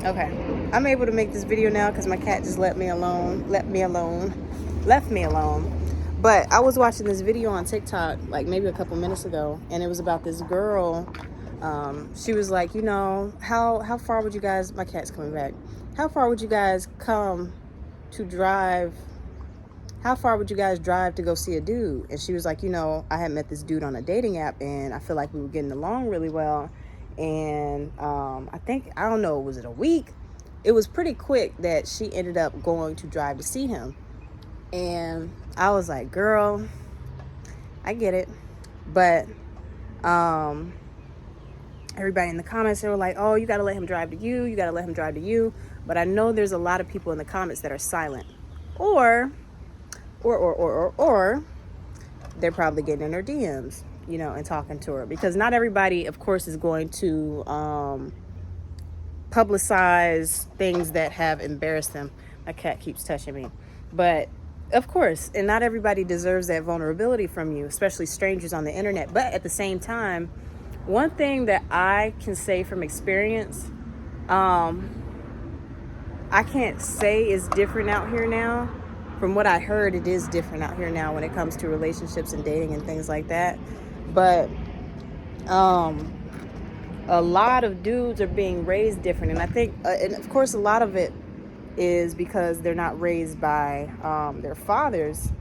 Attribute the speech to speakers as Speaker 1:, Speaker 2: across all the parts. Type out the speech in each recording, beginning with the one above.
Speaker 1: Okay, I'm able to make this video now because my cat just left me alone. But I was watching this video on TikTok like maybe a couple minutes ago, and it was about this girl. She was like, how far would you guys? My cat's coming back. How far would you guys come to drive? How far would you guys drive to go see a dude? And she was like, I had met this dude on a dating app, and I feel like we were getting along really well. And I don't know, was it a week? It was pretty quick that she ended up going to drive to see him. And I was like, girl, I get it. But everybody in the comments, they were like, oh, you got to let him drive to you. You got to let him drive to you. But I know there's a lot of people in the comments that are silent. Or they're probably getting in her DMs, and talking to her. Because not everybody, of course, is going to publicize things that have embarrassed them. My cat keeps touching me. But of course, and not everybody deserves that vulnerability from you, especially strangers on the internet. But at the same time, one thing that I can say from experience, I can't say is different out here now. From what I heard, it is different out here now when it comes to relationships and dating and things like that. But a lot of dudes are being raised different, and I think, and of course, a lot of it is because they're not raised by their fathers.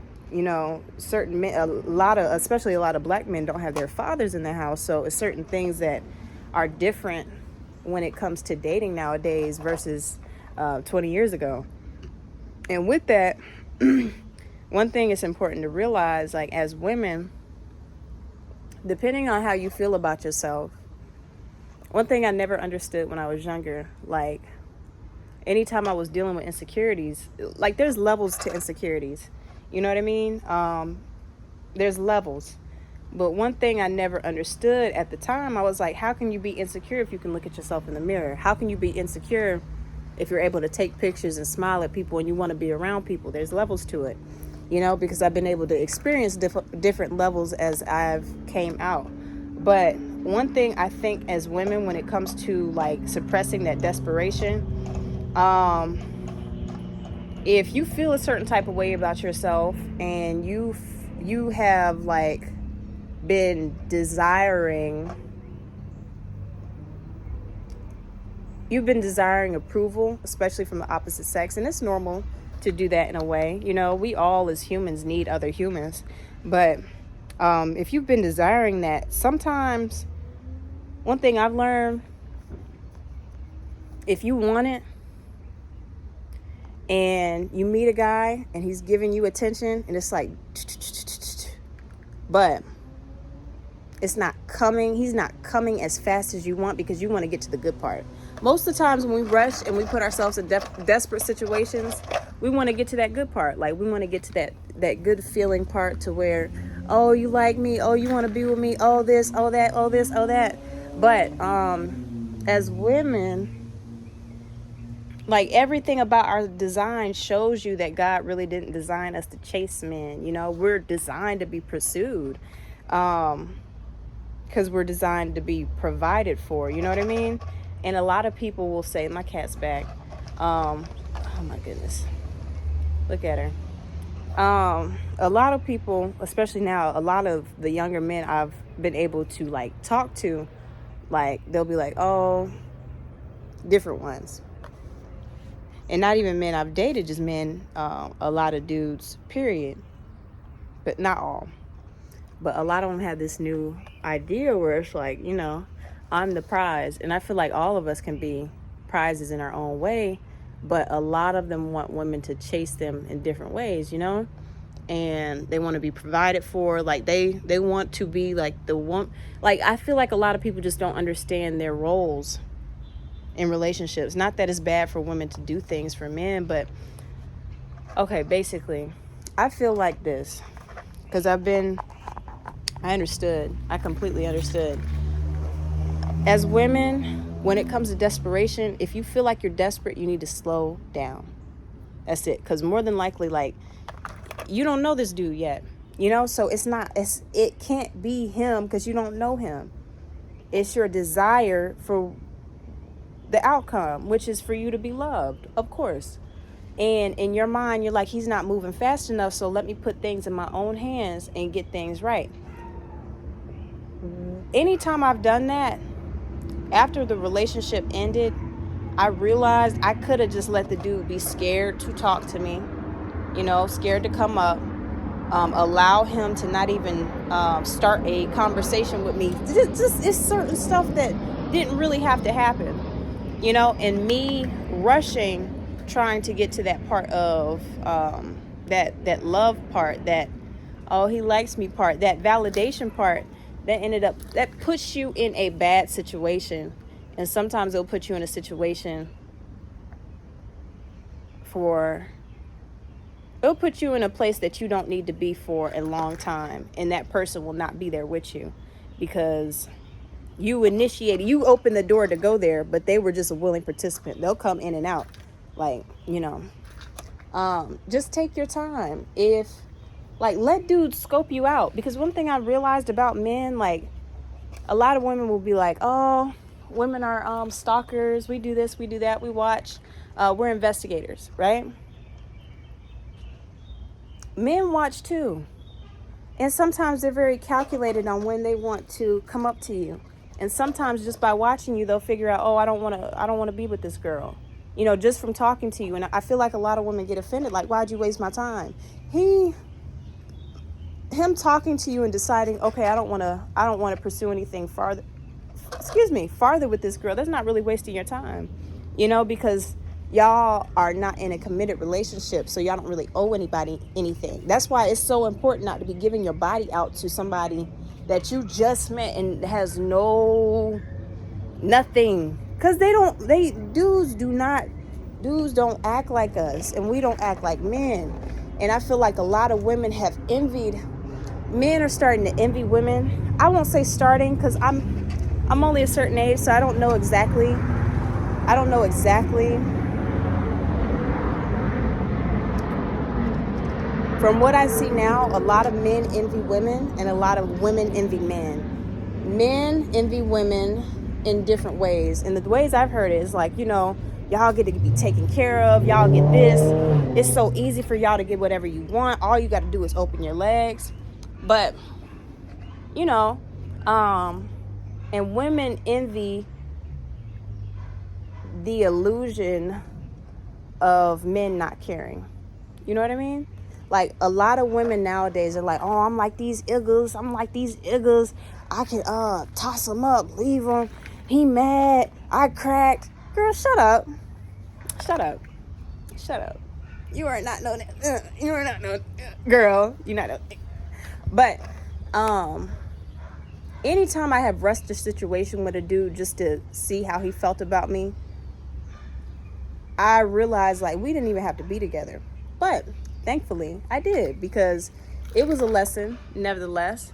Speaker 1: Certain men, especially a lot of black men, don't have their fathers in the house, so it's certain things that are different when it comes to dating nowadays versus 20 years ago. And with that, one thing it's important to realize, like, as women, depending on how you feel about yourself, one thing I never understood when I was younger, like, anytime I was dealing with insecurities, like, there's levels to insecurities. You know what I mean? There's levels. But one thing I never understood at the time, I was like, how can you be insecure if you can look at yourself in the mirror? How can you be insecure if you're able to take pictures and smile at people and you want to be around people? There's levels to it, because I've been able to experience different levels as I've came out. But one thing I think as women, when it comes to like suppressing that desperation, if you feel a certain type of way about yourself and you have like been desiring approval, especially from the opposite sex, and it's normal to do that in a way. We all as humans need other humans, but if you've been desiring that, sometimes one thing I've learned, if you want it and you meet a guy and he's giving you attention and it's like, but he's not coming as fast as you want because you want to get to the good part. Most of the times when we rush and we put ourselves in desperate situations, we want to get to that good part. Like, we want to get to that good feeling part, to where, oh, you like me, oh, you want to be with me, oh, this, oh, that, oh, this, oh, that. But as women, like, everything about our design shows you that God really didn't design us to chase men. We're designed to be pursued, because we're designed to be provided for. You know what I mean? And a lot of people will say, my cat's back. Oh my goodness. Look at her. A lot of people, especially now, a lot of the younger men I've been able to like talk to, like, they'll be like, oh, different ones. And not even men I've dated, just men, a lot of dudes, period. But not all. But a lot of them have this new idea where it's like, I'm the prize. And I feel like all of us can be prizes in our own way. But a lot of them want women to chase them in different ways, And they want to be provided for. Like, they want to be like the one. Like, I feel like a lot of people just don't understand their roles in relationships. Not that it's bad for women to do things for men, but okay, basically, I feel like this because I completely understood. As women, when it comes to desperation, if you feel like you're desperate, you need to slow down. That's it. Because more than likely, like, you don't know this dude yet, so it can't be him because you don't know him. It's your desire for the outcome, which is for you to be loved, of course. And in your mind, you're like, he's not moving fast enough, so let me put things in my own hands and get things right. Anytime I've done that, after the relationship ended, I realized I could have just let the dude be scared to talk to me, scared to come up, allow him to not even start a conversation with me. It's certain stuff that didn't really have to happen, and me rushing, trying to get to that part of that love part, that oh, he likes me part, that validation part, that puts you in a bad situation. And sometimes it'll put you in a situation it'll put you in a place that you don't need to be for a long time, and that person will not be there with you because you opened the door to go there, but they were just a willing participant. They'll come in and out, just take your time. Let dudes scope you out, because one thing I realized about men, a lot of women will be like, oh, women are stalkers, we do this, we do that, we watch, we're investigators, right? Men watch too, and sometimes they're very calculated on when they want to come up to you, and sometimes just by watching you, they'll figure out, oh, I don't want to be with this girl, just from talking to you. And I feel like a lot of women get offended, like, why'd you waste my time? Him talking to you and deciding, okay, I don't want to pursue anything farther with this girl, that's not really wasting your time, because y'all are not in a committed relationship, so y'all don't really owe anybody anything. That's why it's so important not to be giving your body out to somebody that you just met and has nothing, because dudes don't act like us, and we don't act like men. And I feel like a lot of women men are starting to envy women. I won't say starting, because I'm only a certain age, so I don't know exactly. From what I see now, a lot of men envy women and a lot of women envy men. Men envy women in different ways. And the ways I've heard it is y'all get to be taken care of. Y'all get this. It's so easy for y'all to get whatever you want. All you got to do is open your legs. But, and women envy the illusion of men not caring. You know what I mean? A lot of women nowadays are like, oh, I'm like these niggas. I can toss him up, leave him. He mad. I cracked. Girl, shut up. You are not no that. You are not no girl. You're not no. But anytime I have rushed a situation with a dude just to see how he felt about me, I realized we didn't even have to be together. But thankfully I did, because it was a lesson nevertheless.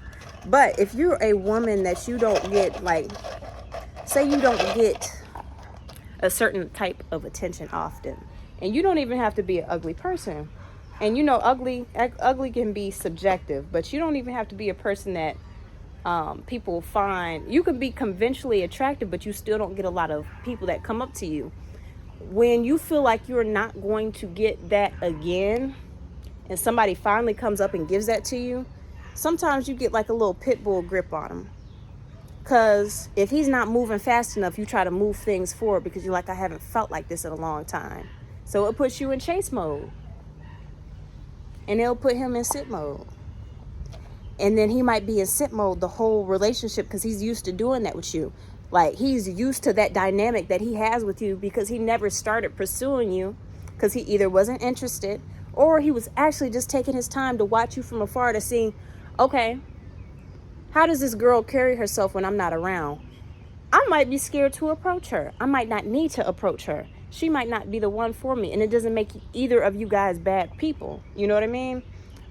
Speaker 1: But if you're a woman that you don't get, say you don't get a certain type of attention often, and you don't even have to be an ugly person, and ugly can be subjective, but you don't even have to be a person that people find. You can be conventionally attractive, but you still don't get a lot of people that come up to you. When you feel like you're not going to get that again, and somebody finally comes up and gives that to you, sometimes you get a little pit bull grip on him. Because if he's not moving fast enough, you try to move things forward because you're like, I haven't felt like this in a long time. So it puts you in chase mode. And it'll put him in sit mode. And then he might be in sit mode the whole relationship because he's used to doing that with you. He's used to that dynamic that he has with you, because he never started pursuing you because he either wasn't interested, or he was actually just taking his time to watch you from afar to see, okay, how does this girl carry herself when I'm not around? I might be scared to approach her. I might not need to approach her. She might not be the one for me. And it doesn't make either of you guys bad people. You know what I mean?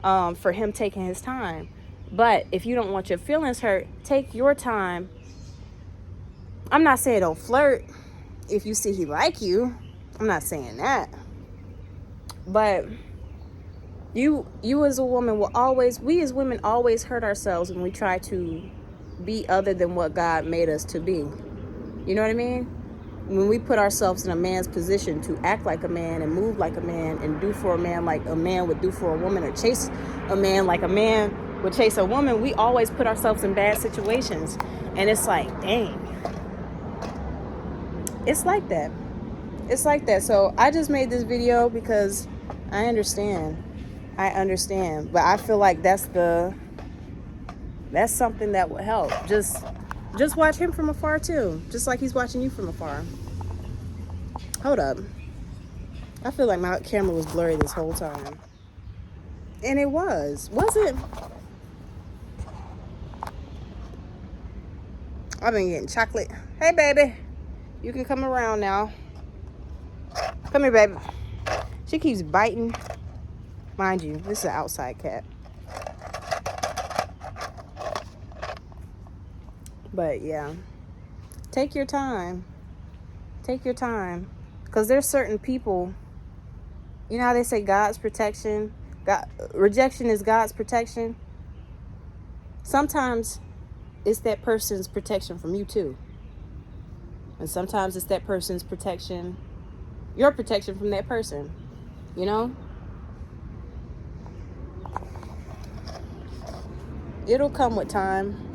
Speaker 1: For him taking his time. But if you don't want your feelings hurt, take your time. I'm not saying don't flirt if you see he like you. I'm not saying that. But you as a woman we as women always hurt ourselves when we try to be other than what God made us to be. You know what I mean? when we put ourselves in a man's position to act like a man and move like a man and do for a man like a man would do for a woman, or chase a man like a man would chase a woman, we always put ourselves in bad situations. And it's like, dang, it's like that. It's like that. So I just made this video because I understand. But I feel like that's something that would help. Just watch him from afar too, just like he's watching you from afar. Hold up, I feel like my camera was blurry this whole time, and it was it? I've been getting chocolate. Hey baby, you can come around now. Come here, baby. She keeps biting. Mind you, this is an outside cat. But yeah, take your time. Take your time. Because there's certain people, you know how they say God's protection? Rejection is God's protection. Sometimes it's that person's protection from you too. And sometimes it's that person's protection, your protection from that person. You know? It'll come with time.